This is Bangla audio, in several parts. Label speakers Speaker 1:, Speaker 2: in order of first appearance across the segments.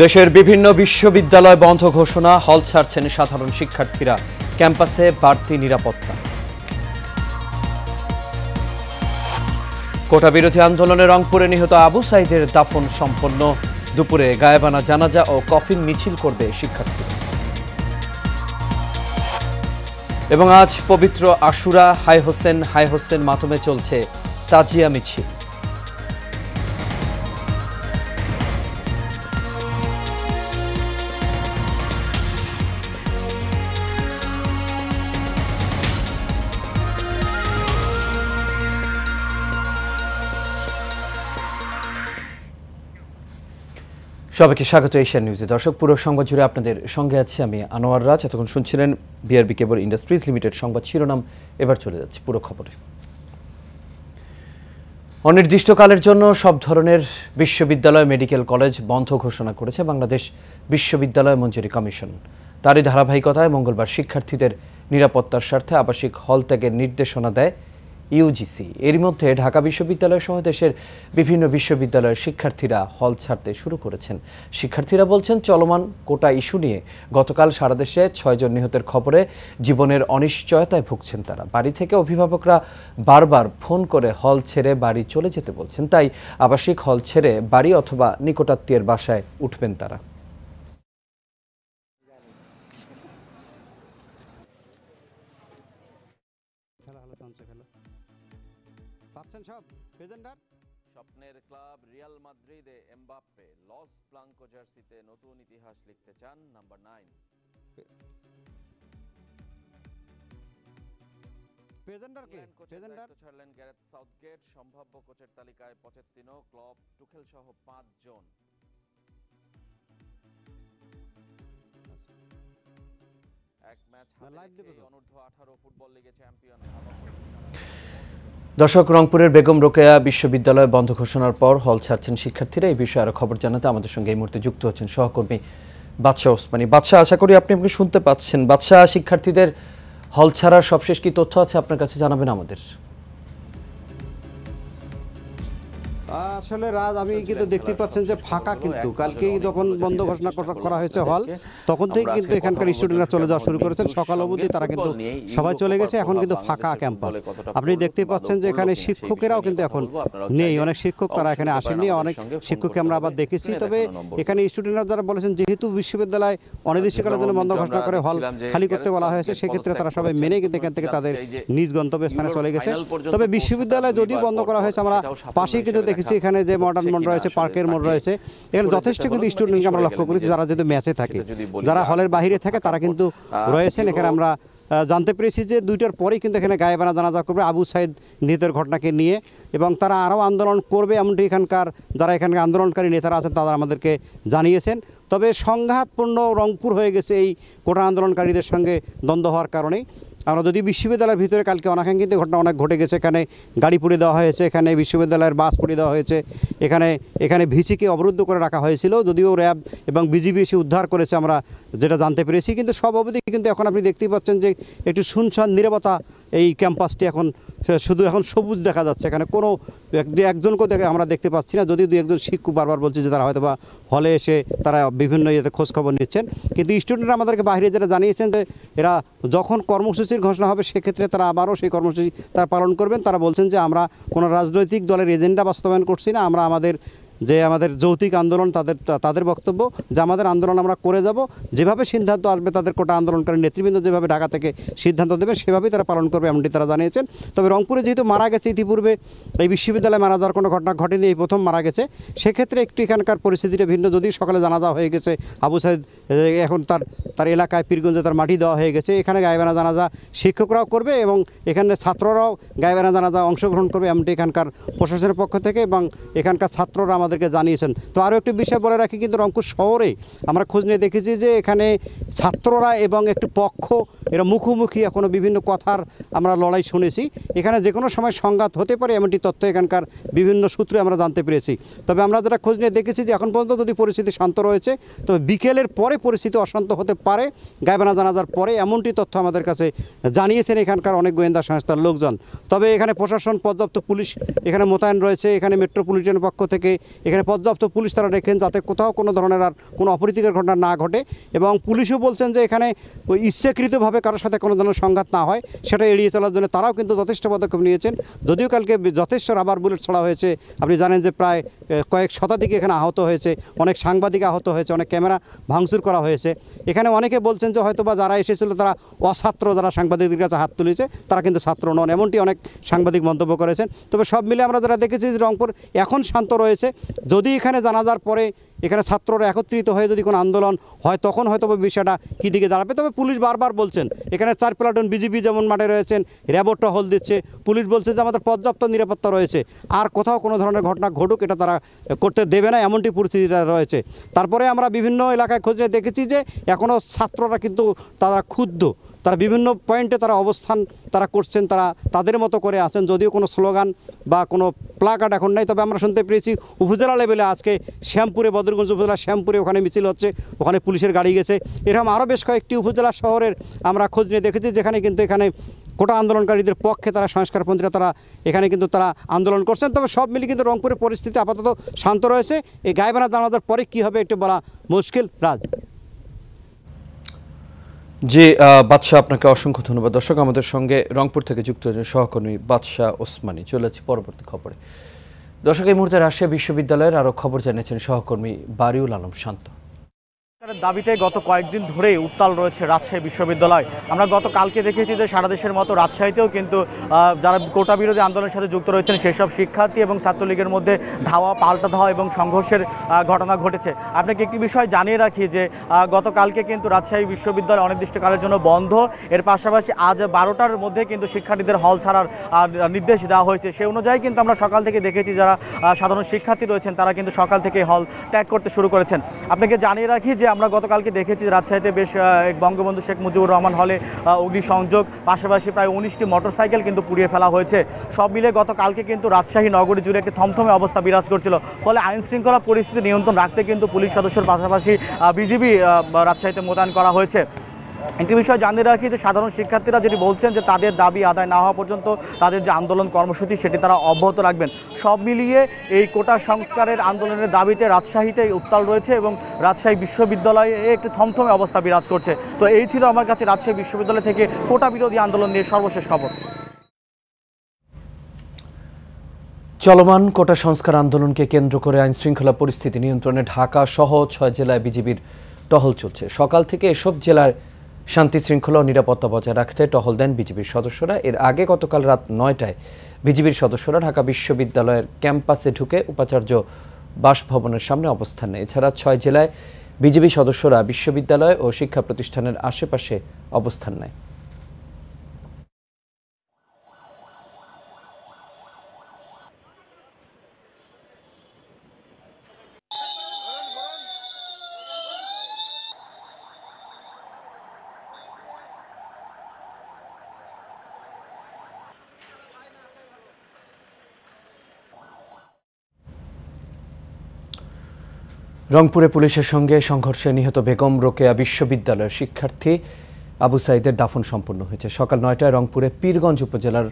Speaker 1: দেশের বিভিন্ন বিশ্ববিদ্যালয় বন্ধ ঘোষণা, হল ছাড়ছেন সাধারণ শিক্ষার্থীরা, ক্যাম্পাসে বাড়তি নিরাপত্তা। কোটা বিরোধী আন্দোলনে রংপুরে নিহত আবু সাইদের দাফন সম্পন্ন, দুপুরে গায়েবানা জানাজা ও কফিন মিছিল করবে শিক্ষার্থীরা। এবং আজ পবিত্র আশুরা, হাই হোসেন মাতমে চলছে তাজিয়া মিছিল। সবাইকে স্বাগত এশিয়ান নিউজে। দর্শক, পুরো সংবাদ জুড়ে আপনাদের সঙ্গে আছি আমি আনোয়ার রাজ। এতক্ষণ শুনছিলেন বিআরবি কেবল ইন্ডাস্ট্রিজ লিমিটেড সংবাদ শিরোনাম। এবার চলে যাচ্ছে পুরো খবরে। অনির্দিষ্টকালের জন্য সব ধরনের বিশ্ববিদ্যালয়, মেডিকেল কলেজ বন্ধ ঘোষণা করেছে বাংলাদেশ বিশ্ববিদ্যালয় মঞ্জুরি কমিশন। তারই ধারাবাহিকতায় মঙ্গলবার শিক্ষার্থীদের নিরাপত্তার স্বার্থে আবাসিক হল ত্যাগের নির্দেশনা দেয় ইউজিসি। এর মধ্যে ঢাকা বিশ্ববিদ্যালয় সহ দেশের বিভিন্ন বিশ্ববিদ্যালয়ের শিক্ষার্থীরা হল ছাড়তে শুরু করেছেন। শিক্ষার্থীরা বলছেন, চলমান কোটা ইস্যু নিয়ে গতকাল সারা দেশে 6 জন নিহতের খবরে জীবনের অনিশ্চয়তায় ভুগছেন তারা। বাড়ি থেকে অভিভাবকরা বারবার ফোন করে হল ছেড়ে বাড়ি চলে যেতে বলছেন। তাই আবাসিক হল ছেড়ে বাড়ি অথবা নিকটাত্মীয়ের বাসায় উঠবেন তারা।
Speaker 2: স্বপ্নের ক্লাব রিয়াল মাদ্রিদে এমবাপ্পে লস ব্লাঙ্কো জার্সিতে নতুন ইতিহাস লিখতে চান নাম্বার 9। ছাড়লেন গ্যারেথ সাউথগেট, সম্ভাব্য কোচের তালিকায় পচেত্তিনো, ক্লপ, টুখেল সহ 5 জন। এক ম্যাচ অনূর্ধ্ব 18 ফুটবল লিগে চ্যাম্পিয়ন।
Speaker 1: দর্শক, রংপুরের বেগম রোকেয়া বিশ্ববিদ্যালয় বন্ধ ঘোষণার পর হল ছাড়ছেন শিক্ষার্থীরা। এই বিষয়ে আরো খবর জানাতে আমাদের সঙ্গে এই মুহূর্তে যুক্ত হচ্ছেন সহকর্মী বাদশাহ ওসমানী। বাদশাহ, আশা করি আপনি শুনতে পাচ্ছেন। বাদশাহ, শিক্ষার্থীদের হল ছাড়ার সবশেষ কি তথ্য আছে আপনার কাছে, জানাবেন আমাদের।
Speaker 3: আসলে রাজ, আমি কিন্তু দেখতে পাচ্ছেন যে ফাঁকা, কিন্তু কালকেই যখন বন্ধ ঘোষণা করা হয়েছে হল, তখন থেকে কিন্তু এখানকার স্টুডেন্টরা চলে যাওয়া শুরু করেছেন। সকাল অবধি তারা কিন্তু সবাই চলে গেছে, এখন কিন্তু ফাঁকা ক্যাম্পাস। আপনি দেখতে পাচ্ছেন যে এখানে শিক্ষকেরাও কিন্তু এখন নেই, অনেক শিক্ষক তারা এখানে আসেননি, অনেক শিক্ষককে আমরা আবার দেখেছি। তবে এখানে স্টুডেন্টরা যারা বলেছেন, যেহেতু বিশ্ববিদ্যালয় অনির্দিষ্টকালের জন্য বন্ধ ঘোষণা করে হল খালি করতে বলা হয়েছে, সেক্ষেত্রে তারা সবাই মেনে কিন্তু এখান থেকে তাদের নিজ গন্তব্যস্থানে চলে গেছে। তবে বিশ্ববিদ্যালয় যদিও বন্ধ করা হয়েছে, আমরা পাশেই কিন্তু দেখেছি এখানে যে মডার্ন মোড় রয়েছে, পার্কের মোড় রয়েছে, এখানে যথেষ্ট কিন্তু স্টুডেন্টকে আমরা লক্ষ্য করেছি, যারা যেহেতু ম্যাচে থাকে, যারা হলের বাইরে থাকে তারা কিন্তু রয়েছেন। এখানে আমরা জানতে পেরেছি যে 2টার পরেই কিন্তু এখানে গায়েবানা জানাজা করবে আবু সাইদ নিহতের ঘটনাকে নিয়ে, এবং তারা আরও আন্দোলন করবে এমনটি এখানকার যারা এখানকার আন্দোলনকারী নেতারা আছেন তারা আমাদেরকে জানিয়েছেন। তবে সংঘাতপূর্ণ রংপুর হয়ে গেছে এই কোটা আন্দোলনকারীদের সঙ্গে দ্বন্দ্ব হওয়ার কারণেই। আমরা যদি বিশ্ববিদ্যালয়ের ভিতরে কালকে অনাকাঙ্ক্ষিত ঘটনা অনেক ঘটে গেছে, এখানে গাড়ি পুড়িয়ে দেওয়া হয়েছে, এখানে বিশ্ববিদ্যালয়ের বাস পুড়িয়ে দেওয়া হয়েছে, এখানে ভিসিকে অবরুদ্ধ করে রাখা হয়েছিল, যদিও র্যাব এবং বিজিবি এসে উদ্ধার করেছে আমরা যেটা জানতে পেরেছি। কিন্তু সব অবধি কিন্তু এখন আপনি দেখতেই পাচ্ছেন যে একটু শুনশান নীরবতা এই ক্যাম্পাসটি, এখন শুধু এখন সবুজ দেখা যাচ্ছে, এখানে কোনো একজনকেও আমরা দেখতে পাচ্ছি না। যদিও 2-1 জন শিক্ষক বারবার বলছে যে তারা হয়তো বা হলে এসে তারা বিভিন্ন ইয়েতে খোঁজখবর নিচ্ছেন, কিন্তু স্টুডেন্টরা আমাদেরকে বাইরে যেটা জানিয়েছেন যে এরা যখন কর্মসূচির ঘোষণা হবে সেক্ষেত্রে তারা আবারও সেই কর্মসূচি তারা পালন করবেন। তারা বলছেন যে আমরা কোনো রাজনৈতিক দলের এজেন্ডা বাস্তবায়ন করছি না, আমরা আমাদের যৌতিক আন্দোলন তাদের বক্তব্য যে আমাদের আন্দোলন আমরা করে যাব, যেভাবে সিদ্ধান্ত আসবে তাদের কোটা আন্দোলনকারী নেতৃবৃন্দ যেভাবে ঢাকা থেকে সিদ্ধান্ত দেবে সেভাবেই তারা পালন করবে, এমনটি তারা জানিয়েছেন। তবে রংপুরে যেহেতু মারা গেছে, ইতিপূর্বে এই বিশ্ববিদ্যালয়ে মারা যাওয়ার কোনো ঘটনা ঘটেনি, এই প্রথম মারা গেছে, সেক্ষেত্রে একটু এখানকার পরিস্থিতিটা ভিন্ন। যদি সকালে জানাজা হয়ে গেছে আবু সাইদ, এখন তার এলাকায় পীরগঞ্জে তার মাটি দেওয়া হয়ে গেছে, এখানে গায়েবানা জানাজা শিক্ষকরাও করবে এবং এখানে ছাত্ররাও গায়েবানা জানাজা অংশগ্রহণ করবে, এমনটি এখানকার প্রশাসনের পক্ষ থেকে এবং এখানকার ছাত্ররা আমাদেরকে জানিয়েছেন। তো আরও একটি বিষয় বলে রাখি, কিন্তু রংপুর শহরে আমরা খোঁজ নিয়ে দেখেছি যে এখানে ছাত্ররা এবং একটি পক্ষ এরা মুখোমুখি এখনও বিভিন্ন কথার আমরা লড়াই শুনেছি। এখানে যে কোনো সময় সংঘাত হতে পারে এমনটি তথ্য এখানকার বিভিন্ন সূত্রে আমরা জানতে পেরেছি। তবে আমরা যেটা খোঁজ নিয়ে দেখেছি যে এখন পর্যন্ত যদি পরিস্থিতি শান্ত রয়েছে, তবে বিকেলের পরে পরিস্থিতি অশান্ত হতে পারে গায়েবানা জানাজার পরে, এমনটি তথ্য আমাদের কাছে জানিয়েছেন এখানকার অনেক গোয়েন্দা সংস্থার লোকজন। তবে এখানে প্রশাসন, পর্যাপ্ত পুলিশ এখানে মোতায়েন রয়েছে। এখানে মেট্রোপলিটনের পক্ষ থেকে এখানে পর্যাপ্ত পুলিশ তারা রেখেন যাতে কোথাও কোনো ধরনের আর কোনো অপ্রীতিকর ঘটনা না ঘটে, এবং পুলিশও বলছেন যে এখানে ওই ইচ্ছাকৃতভাবে কারোর সাথে কোনো ধরনের সংঘাত না হয় সেটা এড়িয়ে চলার জন্য তারাও কিন্তু যথেষ্ট পদক্ষেপ নিয়েছেন। যদিও কালকে যথেষ্ট রাবার বুলেট ছড়া হয়েছে, আপনি জানেন যে প্রায় কয়েক শতাধিক এখানে আহত হয়েছে, অনেক সাংবাদিক আহত হয়েছে, অনেক ক্যামেরা ভাঙচুর করা হয়েছে। এখানে অনেকে বলছেন যে হয়তোবা যারা এসেছিল তারা অছাত্র, যারা সাংবাদিকদের কাছে হাত তুলেছে তারা কিন্তু ছাত্র নন, এমনটি অনেক সাংবাদিক মন্তব্য করেছেন। তবে সব মিলে আমরা যারা দেখেছি যে রংপুর এখন শান্ত রয়েছে। যদি এখানে জানাজার পরে এখানে ছাত্ররা একত্রিত হয়ে যদি কোনো আন্দোলন হয় তখন হয়তো বিষয়টা কী দিকে দাঁড়াবে। তবে পুলিশ বারবার বলছেন এখানে 4 প্লাটুন বিজিবি যেমন মাঠে রয়েছেন, র্যাবও টহল দিচ্ছে, পুলিশ বলছে যে আমাদের পর্যাপ্ত নিরাপত্তা রয়েছে, আর কোথাও কোনো ধরনের ঘটনা ঘটুক এটা তারা করতে দেবে না, এমনটি পরিস্থিতিতে রয়েছে। তারপরে আমরা বিভিন্ন এলাকায় খোঁজে দেখেছি যে এখনও ছাত্ররা কিন্তু তারা ক্ষুব্ধ, তারা বিভিন্ন পয়েন্টে তারা অবস্থান তারা করছেন, তারা তাদের মতো করে আছেন। যদিও কোনো স্লোগান বা কোনো প্লাকার্ড এখন নাই, তবে আমরা শুনতে পেরেছি উপজেলা লেভেলে আজকে শ্যামপুরে, বদরগঞ্জ উপজেলা শ্যামপুরে ওখানে মিছিল হচ্ছে, ওখানে পুলিশের গাড়ি গেছে। এরকম আরও বেশ কয়েকটি উপজেলা শহরের আমরা খোঁজ নিয়ে দেখেছি যেখানে কিন্তু এখানে কোটা আন্দোলনকারীদের পক্ষে তারা সংস্কারপন্থীরা তারা এখানে কিন্তু তারা আন্দোলন করছেন। তবে সব মিলিয়ে কিন্তু রংপুরের পরিস্থিতি আপাতত শান্ত রয়েছে। এই গায়েবানা জানাজার পরে কী হবে একটু বলা মুশকিল। রাজ।
Speaker 1: জি বাদশাহ, আপনাকে অসংখ্য ধন্যবাদ। দর্শক, আমাদের সঙ্গে রংপুর থেকে যুক্ত হয়েছেন সহকর্মী বাদশাহ ওসমানী। চলে যাচ্ছি পরবর্তী খবরে। দর্শক, এই মুহূর্তে রাজশাহী বিশ্ববিদ্যালয়ের আরও খবর জানিয়েছেন সহকর্মী বারিউল আলম শান্ত।
Speaker 4: দাবিতে গত কয়েকদিন ধরেই উত্তাল রয়েছে রাজশাহী বিশ্ববিদ্যালয়। আমরা গতকালকে দেখেছি যে সারা দেশের মতো রাজশাহীতেও কিন্তু যারা কোটা বিরোধী আন্দোলনের সাথে যুক্ত রয়েছেন সেসব শিক্ষার্থী এবং ছাত্রলীগের মধ্যে পাল্টা ধাওয়া এবং সংঘর্ষের ঘটনা ঘটেছে। আপনাকে একটি বিষয় জানিয়ে রাখি যে গতকালকে কিন্তু রাজশাহী বিশ্ববিদ্যালয় অনির্দিষ্টকালের জন্য বন্ধ। এর পাশাপাশি আজ 12টার মধ্যে কিন্তু শিক্ষার্থীদের হল ছাড়ার নির্দেশ দেওয়া হয়েছে। সে অনুযায়ী কিন্তু আমরা সকাল থেকে দেখেছি যারা সাধারণ শিক্ষার্থী রয়েছেন তারা কিন্তু সকাল থেকে হল ত্যাগ করতে শুরু করেছেন। আপনাকে জানিয়ে রাখি যে আমরা গতকালকে দেখেছি রাজশাহীতে বেশ বঙ্গবন্ধু শেখ মুজিবুর রহমান হলে অগ্নিসংযোগ, পাশাপাশি প্রায় 19টি মোটরসাইকেল কিন্তু পুড়িয়ে ফেলা হয়েছে। সব মিলে গতকালকে কিন্তু রাজশাহী নগরী জুড়ে একটি থমথমে অবস্থা বিরাজ করছিল। ফলে আইন শৃঙ্খলা পরিস্থিতি নিয়ন্ত্রণ রাখতে কিন্তু পুলিশ সদস্যের পাশাপাশি বিজিবি রাজশাহীতে মোতায়েন করা হয়েছে। একটি বিষয় জানিয়ে রাখি যে সাধারণ শিক্ষার্থীরা যেটি বলছেন যে তাদের দাবি আদায় না হওয়া পর্যন্ত তাদের যে আন্দোলন কর্মসূচি সেটি তারা অব্যাহত রাখবেন। সব মিলিয়ে এই কোটা সংস্কারের আন্দোলনের দাবিতে রাজশাহীতে উত্তাল রয়েছে এবং রাজশাহী বিশ্ববিদ্যালয়ে একটি থমথমে অবস্থা বিরাজ করছে। তো এই ছিল আমার কাছে রাজশাহী বিশ্ববিদ্যালয় থেকে কোটা বিরোধী আন্দোলন নিয়ে সর্বশেষ খবর।
Speaker 1: চলমান কোটা সংস্কার আন্দোলনকে কেন্দ্র করে আইন শৃঙ্খলা পরিস্থিতি নিয়ন্ত্রণে ঢাকা সহ 6 জেলায় বিজিবির টহল চলছে। সকাল থেকে এসব জেলার শান্তি শৃঙ্খলা ও নিরাপত্তা বজায় রাখতে টহল দেন বিজিবির সদস্যরা। এর আগে গতকাল রাত 9টায় বিজিবির সদস্যরা ঢাকা বিশ্ববিদ্যালয়ের ক্যাম্পাসে ঢুকে উপাচার্য বাসভবনের সামনে অবস্থান নেয়। এছাড়া 6 জেলায় বিজিবি সদস্যরা বিশ্ববিদ্যালয় ও শিক্ষা প্রতিষ্ঠানের আশেপাশে অবস্থান নেয়। রংপুরে পুলিশের সঙ্গে সংঘর্ষে নিহত বেগম রোকেয়া বিশ্ববিদ্যালয়ের শিক্ষার্থী আবু সাইদের দাফন সম্পন্ন হয়েছে। সকাল 9টায় রংপুরে পীরগঞ্জ উপজেলার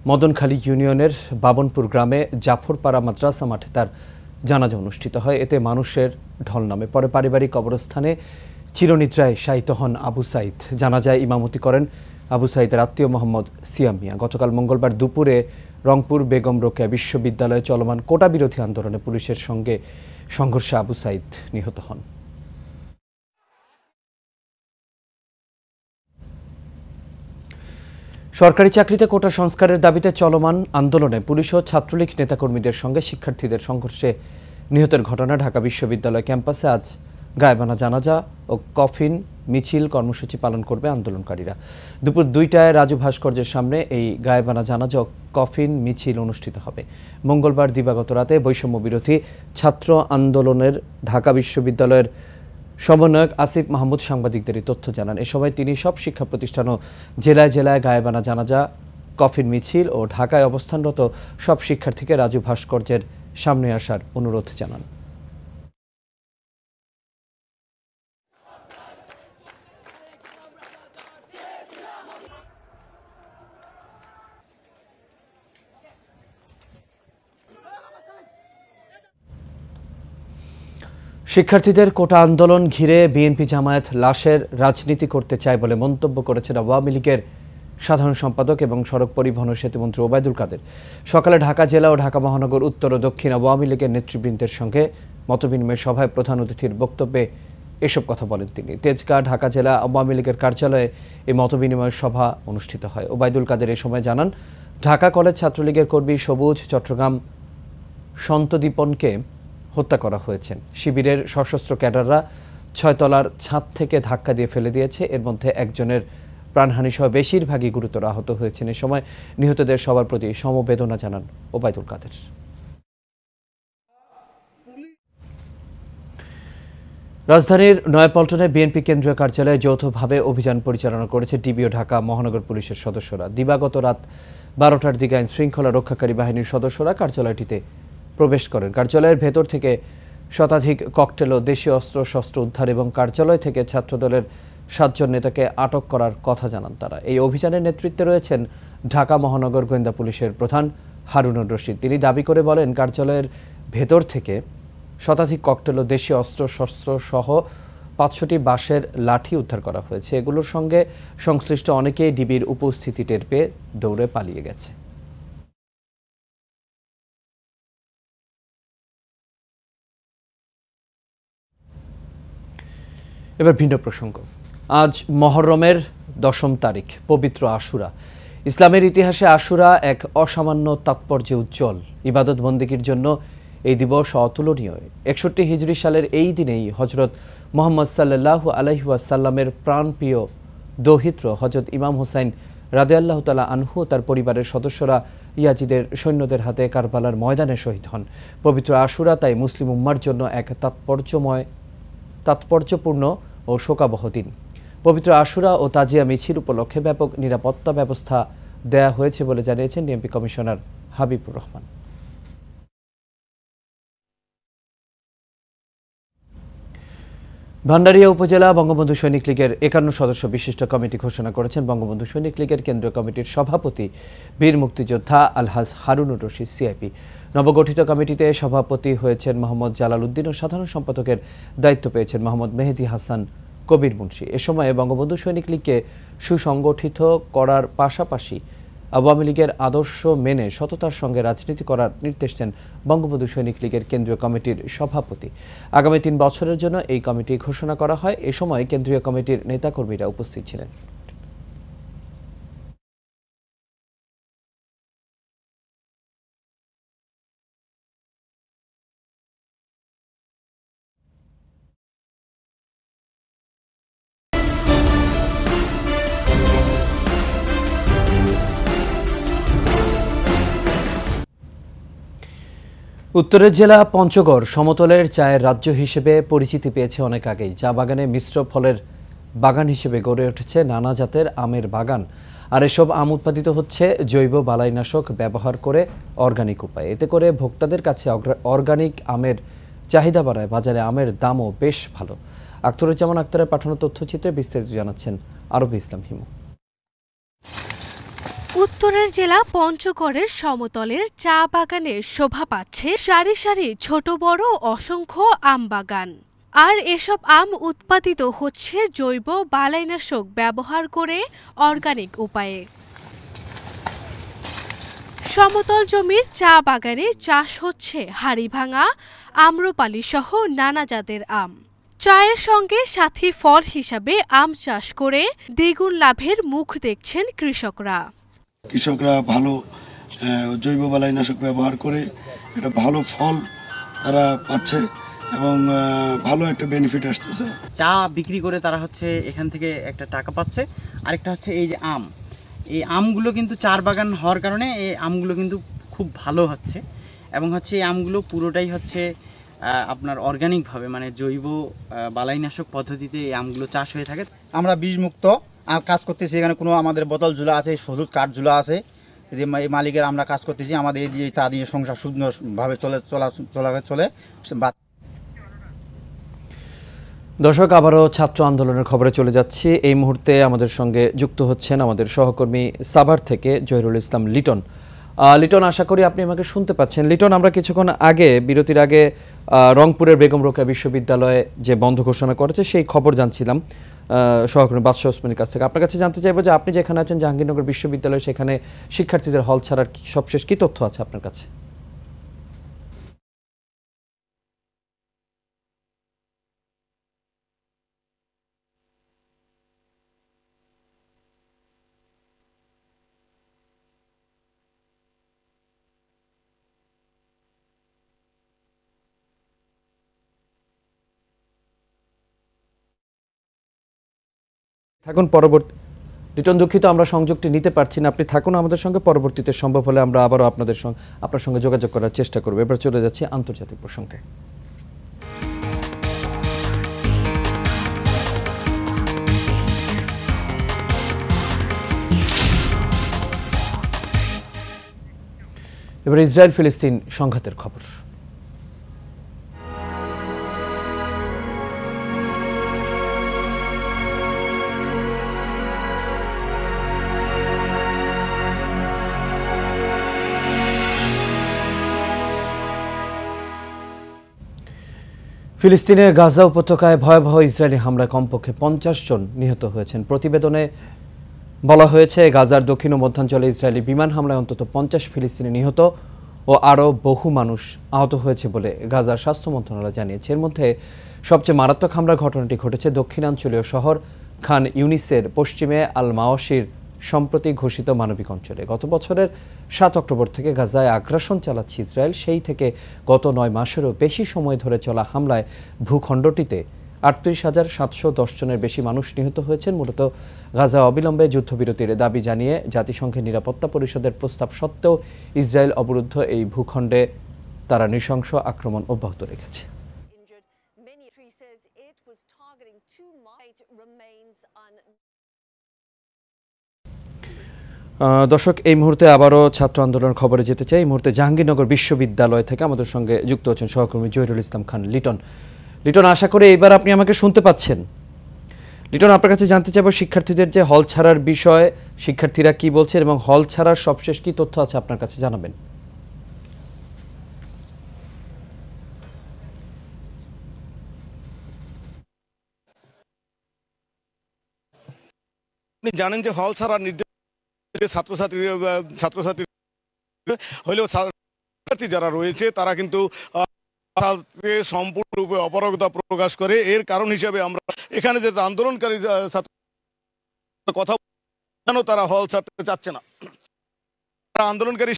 Speaker 1: মদনখালী ইউনিয়নের বাবনপুর গ্রামে জাফরপাড়া মাদ্রাসা মাঠে তার জানাজা অনুষ্ঠিত হয়। এতে মানুষের ঢল নামে। পরে পারিবারিক কবরস্থানে চিরনিদ্রায় শায়িত হন আবু সাইদ। জানাজায় ইমামতি করেন আবু সাইদের আত্মীয় মোহাম্মদ সিয়াম মিয়া। গতকাল মঙ্গলবার দুপুরে রংপুর বেগম রোকেয়া বিশ্ববিদ্যালয়ে চলমান কোটা বিরোধী আন্দোলনে পুলিশের সঙ্গে সংঘর্ষে আবু সাইদ নিহত হন। সরকারি চাকরিতে কোটা সংস্কারের দাবিতে চলমান আন্দোলনে পুলিশ ও ছাত্রলীগ নেতাকর্মীদের সঙ্গে শিক্ষার্থীদের সংঘর্ষে নিহতের ঘটনা ঢাকা বিশ্ববিদ্যালয় ক্যাম্পাসে আজ গায়েবানা জানাজা ও কফিন মিছিল কর্মসূচি পালন করবে আন্দোলনকারীরা। দুপুর 2টায় রাজু ভাস্কর্যের সামনে এই গায়েবানা জানাজা ও কফিন মিছিল অনুষ্ঠিত হবে। মঙ্গলবার দিবাগত রাতে বৈষম্য বিরোধী ছাত্র আন্দোলনের ঢাকা বিশ্ববিদ্যালয়ের সমন্বয়ক আসিফ মাহমুদ সাংবাদিকদের এই তথ্য জানান। এ সময় তিনি সব শিক্ষা প্রতিষ্ঠান ও জেলায় জেলায় গায়েবানা জানাজা, কফিন মিছিল ও ঢাকায় অবস্থানরত সব শিক্ষার্থীকে রাজু ভাস্কর্যের সামনে আসার অনুরোধ জানান। শিক্ষার্থীদের কোটা আন্দোলন ঘিরে বিএনপি জামায়াত লাশের রাজনীতি করতে চায় বলে মন্তব্য করেছেন আওয়ামী লীগের সাধারণ সম্পাদক এবং সড়ক পরিবহন ও সেতুমন্ত্রী ওবায়দুল কাদের। সকালে ঢাকা জেলা ও ঢাকা মহানগর উত্তর ও দক্ষিণ আওয়ামী লীগের নেতৃবৃন্দের সঙ্গে মতবিনিময় সভায় প্রধান অতিথির বক্তব্যে এসব কথা বলেন তিনি। তেজগাঁ ঢাকা জেলা আওয়ামী লীগের কার্যালয়ে এই মতবিনিময় সভা অনুষ্ঠিত হয়। ওবায়দুল কাদের এ সময় জানান, ঢাকা কলেজ ছাত্রলীগের কর্মী সবুজ চট্টগ্রাম সন্তদীপনকে হত্যা করা হয়েছে। শিবিরের সশস্ত্র ক্যাডাররা 6 তলার ছাদ থেকে ধাক্কা দিয়ে ফেলে দিয়েছে। এর মধ্যে একজনের প্রাণহানি সহ বেশিরভাগই গুরুতর আহত হয়েছেন। এ সময় নিহতদের সবার প্রতি সমবেদনা জানান ওবায়দুল কাদের। রাজধানীর নয়াপল্টনে বিএনপি কেন্দ্রীয় কার্যালয়ে যৌথভাবে অভিযান পরিচালনা করেছে ডিবি ও ঢাকা মহানগর পুলিশের সদস্যরা। দিবাগত রাত 12টার দিকে আইন শৃঙ্খলা রক্ষাকারী বাহিনীর সদস্যরা কার্যালয়টিতে প্রবেশ করেন। কার্যালয়ের ভেতর থেকে শতাধিক ককটেল ও দেশীয় অস্ত্রশস্ত্র উদ্ধার এবং কার্যালয় থেকে ছাত্রদলের 7 জন নেতাকে আটক করার কথা জানান তারা। এই অভিযানের নেতৃত্বে রয়েছেন ঢাকা মহানগর গোয়েন্দা পুলিশের প্রধান হারুনুর রশিদ। তিনি দাবি করে বলেন, কার্যালয়ের ভেতর থেকে শতাধিক ককটেল ও দেশীয় অস্ত্রশস্ত্র সহ 500টি বাঁশের লাঠি উদ্ধার করা হয়েছে। এগুলোর সঙ্গে সংশ্লিষ্ট অনেকেই ডিবির উপস্থিতি টের পেয়ে দৌড়ে পালিয়ে গেছে। এবার ভিন্ন প্রসঙ্গ। আজ মহররমের 10ম তারিখ, পবিত্র আশুরা। ইসলামের ইতিহাসে আশুরা এক অসামান্য তাৎপর্যে উজ্জ্বল। ইবাদত বন্দেগীর জন্য এই দিবস অতুলনীয়। 61 হিজরি সালের এই দিনেই হজরত মুহাম্মদ সাল্লাল্লাহু আলাইহি ওয়াসাল্লামের প্রাণপ্রিয় দৌহিত্র হজরত ইমাম হুসাইন রাদিয়াল্লাহু তাআলা আনহু তার পরিবারের সদস্যরা ইয়াজিদের সৈন্যদের হাতে কারবালার ময়দানে শহীদ হন। পবিত্র আশুরা তাই মুসলিম উম্মার জন্য এক তাৎপর্যপূর্ণ ও শোকাবহ দিন। পবিত্র আশুরা ও তাজিয়া মিছিল উপলক্ষে ব্যাপক নিরাপত্তা ব্যবস্থা দেয়া হয়েছে বলে জানিয়েছেন ডিএমপি কমিশনার হাবিবুর রহমান। ভান্ডারিয়া উপজেলা বঙ্গবন্ধু সৈনিক লীগের 51 সদস্য বিশিষ্ট কমিটি ঘোষণা করেছেন বঙ্গবন্ধু সৈনিক লীগের কেন্দ্রীয় কমিটির সভাপতি বীর মুক্তিযোদ্ধা আলহাজ হারুনুর রশিদ সিআইপি। নবগঠিত কমিটিতে সভাপতি হয়েছেন মোহাম্মদ জালাল উদ্দিন ও সাধারণ সম্পাদকের দায়িত্ব পেয়েছেন মোহাম্মদ মেহেদি হাসান কবির মুন্সি। এ সময় বঙ্গবন্ধু সৈনিক লীগকে সুসংগঠিত করার পাশাপাশি আওয়ামী লীগের আদর্শ মেনে সততার সঙ্গে রাজনীতি করার নির্দেশ দেন বঙ্গবন্ধু সৈনিক লীগের কেন্দ্রীয় কমিটির সভাপতি। আগামী 3 বছরের জন্য এই কমিটি ঘোষণা করা হয়। এ সময় কেন্দ্রীয় কমিটির নেতাকর্মীরা উপস্থিত ছিলেন। উত্তরের জেলা পঞ্চগড় সমতলের চায়ের রাজ্য হিসেবে পরিচিতি পেয়েছে অনেক আগেই। চা বাগানে মিশ্র ফলের বাগান হিসেবে গড়ে উঠেছে নানা জাতের আমের বাগান। আর এসব আম উৎপাদিত হচ্ছে জৈব বালাইনাশক ব্যবহার করে অর্গানিক উপায়ে। এতে করে ভোক্তাদের কাছে অর্গানিক আমের চাহিদা বাড়ায়, বাজারে আমের দামও বেশ ভালো। আখতারুজ্জামান আক্তারের পাঠানো তথ্যচিত্রে বিস্তারিত জানাচ্ছেন আরবি ইসলাম হিমু।
Speaker 5: উত্তরের জেলা পঞ্চগড়ের সমতলের চা বাগানে শোভা পাচ্ছে সারি সারি ছোট বড় অসংখ্য আম বাগান। আর এসব আম উৎপাদিত হচ্ছে জৈব বালাইনাশক ব্যবহার করে অর্গানিক উপায়ে। সমতল জমির চা বাগানে চাষ হচ্ছে হাড়িভাঙা, আম্রপালি সহ নানা জাতের আম। চায়ের সঙ্গে সাথী ফল হিসাবে আম চাষ করে দ্বিগুণ লাভের মুখ দেখছেন কৃষকরা।
Speaker 6: কৃষকরা ভালো জৈব বালাইনাশক ব্যবহার করে একটা ভালো ফল তারা পাচ্ছে এবং ভালো একটা বেনিফিট আসতেছে।
Speaker 7: চা বিক্রি করে তারা হচ্ছে এখান থেকে একটা টাকা পাচ্ছে। আরেকটা হচ্ছে এই যে আম, এই আমগুলো কিন্তু চার বাগান হওয়ার কারণে এই আমগুলো কিন্তু খুব ভালো হচ্ছে এবং হচ্ছে এই আমগুলো পুরোটাই হচ্ছে আপনার অর্গানিকভাবে মানে জৈব বালাইনাশক পদ্ধতিতে এই আমগুলো চাষ হয়ে থাকে।
Speaker 8: আমরা বীজমুক্ত কাজ করতেছি, এখানে কোনো আমাদের বোতল ঝুলা আছে, হলুদ কাঠ ঝুলা আছে, যে মালিকের আমরা কাজ করতেছি, আমাদের এই দিয়ে তা দিয়ে সংসার সুন্দরভাবে চলে।
Speaker 1: দর্শক, আবারও ছাত্র আন্দোলনের খবরে চলে যাচ্ছি। এই মুহূর্তে আমাদের সঙ্গে যুক্ত হচ্ছেন আমাদের সহকর্মী সাভার থেকে জহিরুল ইসলাম লিটন। লিটন, আশা করি আপনি আমাকে শুনতে পাচ্ছেন। লিটন, আমরা কিছুক্ষণ আগে বিরতির আগে রংপুরের বেগম রোকেয়া বিশ্ববিদ্যালয়ে যে বন্ধ ঘোষণা করেছে সেই খবর জানছিলাম সহকর্মী বাদশাহ ওসমানীর কাছ থেকে। আপনার কাছে জানতে চাইবো যে আপনি যেখানে আছেন জাহাঙ্গীরনগর বিশ্ববিদ্যালয়ে, সেখানে শিক্ষার্থীদের হল ছাড়ার সবশেষ কি তথ্য আছে আপনার কাছে? থাকুন পরবর্তী লিটন, দুঃখিত আমরা সংযোগটি নিতে পারছি না, আপনি থাকুন আমাদের সঙ্গে। পরবর্তীতে সম্ভব হলে আমরা আবারও আপনার সঙ্গে যোগাযোগ করার চেষ্টা করব। এবার চলে যাচ্ছি আন্তর্জাতিক প্রসঙ্গে। এবার ইসরায়েল ফিলিস্তিন সংঘাতের খবর। ফিলিস্তিনে গাজা উপত্যকায় ভয়াবহ ইসরায়েলি হামলায় কমপক্ষে 50 জন নিহত হয়েছেন। প্রতিবেদনে বলা হয়েছে, গাজার দক্ষিণ ও মধ্যাঞ্চলে ইসরায়েলি বিমান হামলায় অন্তত 50 ফিলিস্তিনি নিহত ও আরও বহু মানুষ আহত হয়েছে বলে গাজার স্বাস্থ্য মন্ত্রণালয় জানিয়েছে। এর মধ্যে সবচেয়ে মারাত্মক হামলার ঘটনাটি ঘটেছে দক্ষিণাঞ্চলীয় শহর খান ইউনিসের পশ্চিমে আল মাওয়াশির সম্প্রতি ঘোষিত মানবিক অঞ্চলে। গত বছরের 7 অক্টোবর থেকে গাজায় আগ্রাসন চালাচ্ছে ইসরায়েল। সেই থেকে গত 9 মাসেরও বেশি সময় ধরে চলা হামলায় ভূখণ্ডটিতে 38,710 জনের বেশি মানুষ নিহত হয়েছেন। মূলত গাজা অবিলম্বে যুদ্ধবিরতির দাবি জানিয়ে জাতিসংঘের নিরাপত্তা পরিষদের প্রস্তাব সত্ত্বেও ইসরায়েল অবরুদ্ধ এই ভূখণ্ডে তারা নৃশংস আক্রমণ অব্যাহত রেখেছে। দর্শক, এই মুহূর্তে আবারও ছাত্র আন্দোলন খবরে যেতে চাই। এই মুহূর্তে জাহাঙ্গীরনগর বিশ্ববিদ্যালয় থেকে আমাদের সঙ্গে যুক্ত হচ্ছেন সহকর্মী জহিরুল ইসলাম খান লিটন। লিটন, আশা করি এবার আপনি আমাকে শুনতে পাচ্ছেন। লিটন, আপনার কাছে জানতে চাইব শিক্ষার্থীদের যে হল ছাড়ার বিষয়ে শিক্ষার্থীরা কি বলছেন এবং হল ছাড়ার সবশেষ কি তথ্য আছে আপনার কাছে জানাবেন।
Speaker 6: আপনি জানেন যে হল ছাড়ার নির্দেশ ছাত্রছাত্রী হলেও শিক্ষার্থী যারা রয়েছে তারা কিন্তু সম্পূর্ণরূপে অপারগতা প্রকাশ করে। এর কারণ হিসেবে আমরা এখানে যে আন্দোলনকারী ছাত্র কথা কেন তারা হল ছাড়তে চাচ্ছে না, আন্দোলনকারী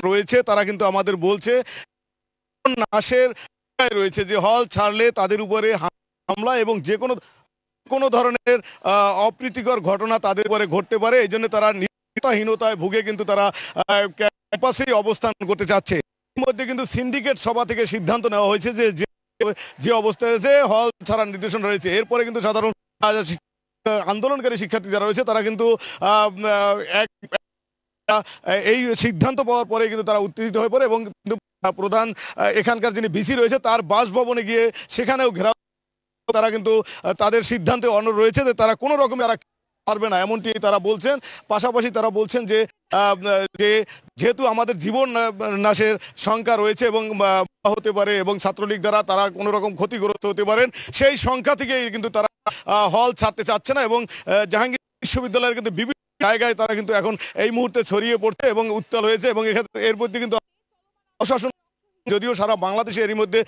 Speaker 6: রয়েছে তারা কিন্তু আমাদের বলছে নাশের রয়েছে যে হল ছাড়লে তাদের উপরে হামলা এবং যে কোনো ধরনের অপ্রীতিকর ঘটনা তাদের উপরে ঘটতে পারে। এই জন্য তারা নিরাপত্তাহীনতায় ভুগে কিন্তু তারা ক্যাম্পাসেই অবস্থান করতে চাচ্ছে। এর মধ্যে কিন্তু সিন্ডিকেট সভা থেকে সিদ্ধান্ত নেওয়া হয়েছে যে অবস্থায় রয়েছে হল ছাড়ার নির্দেশন রয়েছে। এরপরে কিন্তু সাধারণ আন্দোলনকারী শিক্ষার্থী যারা রয়েছে তারা কিন্তু এই সিদ্ধান্ত পাওয়ার পরে কিন্তু তারা উত্তেজিত হয়ে পড়ে এবং প্রধান এখানকার যিনি ভিসি রয়েছে তার বাসভবনে গিয়ে সেখানেও ঘেরাও তারা কিন্তু তাদের সিদ্ধান্তে অনড় রয়েছে যে তারা কোনো রকম পারবে না, এমনটি তারা বলছেন। পাশাপাশি তারা বলছেন যে যেহেতু আমাদের জীবন নাশের শঙ্কা রয়েছে এবং হতে পারে এবং ছাত্রলীগ দ্বারা তারা কোনো রকম ক্ষতিগ্রস্ত হতে পারেন, সেই সংখ্যা থেকেই কিন্তু তারা হল ছাড়তে চাচ্ছে না এবং জাহাঙ্গীর বিশ্ববিদ্যালয়ের কিন্তু বিভিন্ন জায়গায় তারা কিন্তু এখন এই মুহূর্তে ছড়িয়ে পড়ছে এবং উত্তাল হয়েছে এবং এর মধ্যে কিন্তু প্রশাসন যদিও সারা বাংলাদেশে এরই মধ্যে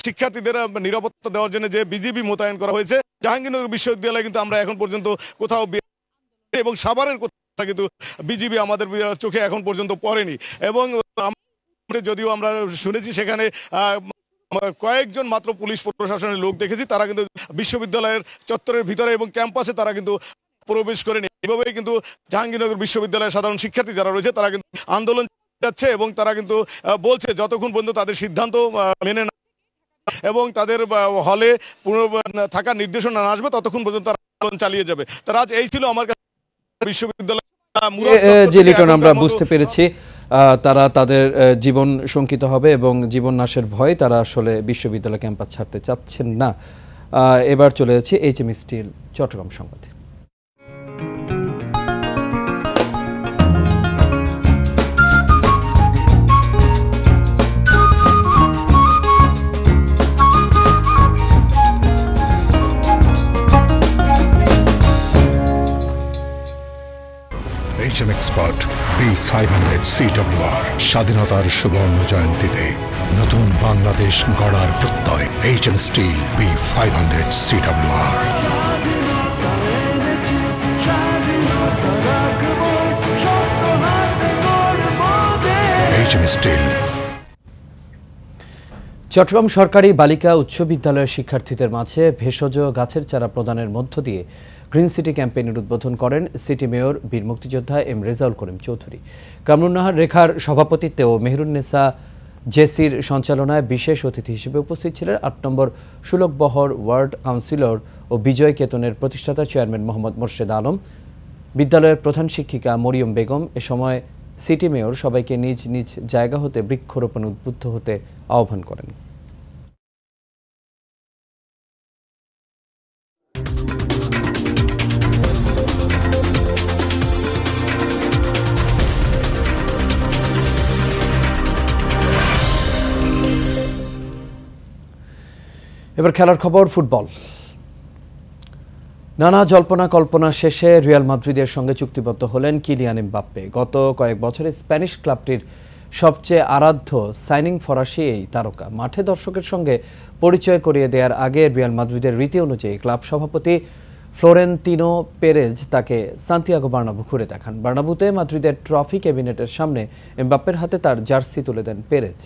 Speaker 6: শিক্ষার্থীদের নিরাপত্তা দেওয়ার জন্য যে বিজিবি মোতায়েন করা হয়েছে, জাহাঙ্গীরনগর বিশ্ববিদ্যালয়ে কিন্তু আমরা এখন পর্যন্ত কোথাও এবং সাভারের কথা কিন্তু বিজিবি আমাদের চোখে এখন পর্যন্ত পড়েনি এবং যদিও আমরা শুনেছি সেখানে কয়েকজন মাত্র পুলিশ প্রশাসনের লোক দেখেছি, তারা কিন্তু বিশ্ববিদ্যালয়ের চত্বরের ভিতরে এবং ক্যাম্পাসে তারা কিন্তু প্রবেশ করেনি। এভাবেই কিন্তু জাহাঙ্গীরনগর বিশ্ববিদ্যালয়ের সাধারণ শিক্ষার্থী যারা রয়েছে তারা কিন্তু আন্দোলন যাচ্ছে এবং তারা কিন্তু বলছে যতক্ষণ পর্যন্ত তাদের সিদ্ধান্ত মেনে না এবং তাদের হলে থাকার নির্দেশনা না আসবে ততক্ষণ পর্যন্ত তারা আন্দোলন চালিয়ে যাবে। তারা আজ এই ছিল আমার কাছে বিশ্ববিদ্যালয়।
Speaker 1: যে লিটন, আমরা বুঝতে পেরেছি তারা তাদের জীবন শঙ্কিত হবে এবং জীবন নাশের ভয়ে তারা আসলে বিশ্ববিদ্যালয় ক্যাম্পাস ছাড়তে চাচ্ছেন না। এবার চলে যাচ্ছি এইচএম স্টিল চট্টগ্রাম সংবাদে।
Speaker 9: B500 CWR স্বাধীনতার সুবর্ণ জয়ন্তীতে নতুন বাংলাদেশ গড়ার প্রত্যয় HM Steel B500 CWR HM Steel।
Speaker 1: Chittagong সরকারি বালিকা উচ্চ বিদ্যালয়ের শিক্ষার্থীদের মাঝে ভেষজ গাছের চারা প্রদানের মধ্য দিয়ে গ্রিন সিটি ক্যাম্পেইনের উদ্বোধন করেন সিটি মেয়র বীর মুক্তিযোদ্ধা এম রেজাউল করিম চৌধুরী। কামরুন্নাহার রেখার সভাপতিত্বে ও মেহরুন্নেসা জেসির সঞ্চালনায় বিশেষ অতিথি হিসেবে উপস্থিত ছিলেন ৮ নম্বর সুলকবহর ওয়ার্ড কাউন্সিলর ও বিজয় কেতনের প্রতিষ্ঠাতা চেয়ারম্যান মোহাম্মদ মোর্শেদ আলম, বিদ্যালয়ের প্রধান শিক্ষিকা মরিয়ম বেগম। এ সময় সিটি মেয়র সবাইকে নিজ নিজ জায়গা হতে বৃক্ষরোপণ উদ্বুদ্ধ হতে আহ্বান করেন। এবার খেলার খবর। ফুটবল। নানা জল্পনা কল্পনা শেষে রিয়াল মাদ্রিদের সঙ্গে চুক্তিবদ্ধ হলেন কিলিয়ান এমবাপ্পে। গত কয়েক বছরে স্প্যানিশ ক্লাবটির সবচেয়ে আরাধ্য সাইনিং ফরাসি এই তারকা। মাঠে দর্শকের সঙ্গে পরিচয় করিয়ে দেওয়ার আগে রিয়াল মাদ্রিদের রীতি অনুযায়ী ক্লাব সভাপতি ফ্লোরেন্তিনো পেরেজ তাকে সান্তিয়াগো বার্নাবু ঘুরে দেখান। বার্নাবুতে মাদ্রিদের ট্রফি ক্যাবিনেটের সামনে এমবাপ্পের হাতে তার জার্সি তুলে দেন পেরেজ।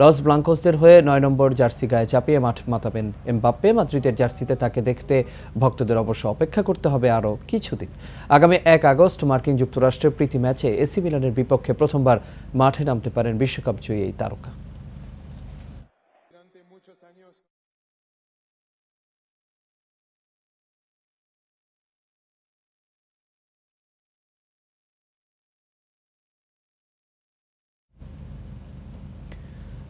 Speaker 1: লস ব্লাঙ্কোসদের হয়ে ৯ নম্বর জার্সি গায়ে চাপিয়ে মাঠ মাতাবেন এমবাপ্পে। মাদ্রিদের জার্সিতে তাকে দেখতে ভক্তদের অবশ্য অপেক্ষা করতে হবে আরও কিছুদিন। আগামী ১ আগস্ট মার্কিন যুক্তরাষ্ট্রের প্রীতি ম্যাচে এসি মিলানের বিপক্ষে প্রথমবার মাঠে নামতে পারেন বিশ্বকাপ জয়ী এই তারকা।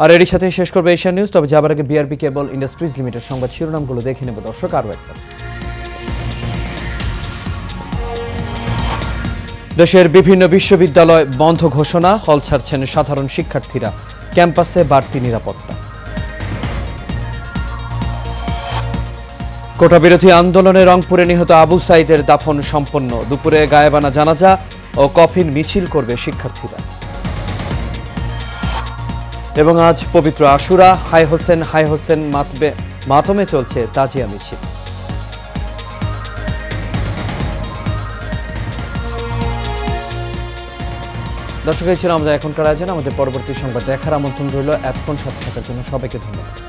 Speaker 1: আর এরই সাথে শেষ করবে এশিয়ান নিউজ। তবে যাবার আগে বিআরবি কেবল ইন্ডাস্ট্রিজ লিমিটেড সংবাদ শিরোনামগুলো দেখে নেব দর্শক আরও একবার। দেশের বিভিন্ন বিশ্ববিদ্যালয় বন্ধ ঘোষণা, হল ছাড়ছেন সাধারণ শিক্ষার্থীরা, ক্যাম্পাসে বাড়তি নিরাপত্তা। কোটা বিরোধী আন্দোলনে রংপুরে নিহত আবু সাইদের দাফন সম্পন্ন। দুপুরে গায়েবানা জানাজা ও কফিন মিছিল করবে শিক্ষার্থীরা। এবং আজ পবিত্র আশুরা, হাই হোসেন মাতমে চলছে তাজিয়া মিছিল। দর্শক, এই ছিল আমাদের এখনকার আয়োজন। আমাদের পরবর্তী সংবাদ দেখার আমন্ত্রণ রইল। এতক্ষণ সাথে থাকার জন্য সবাইকে ধন্যবাদ।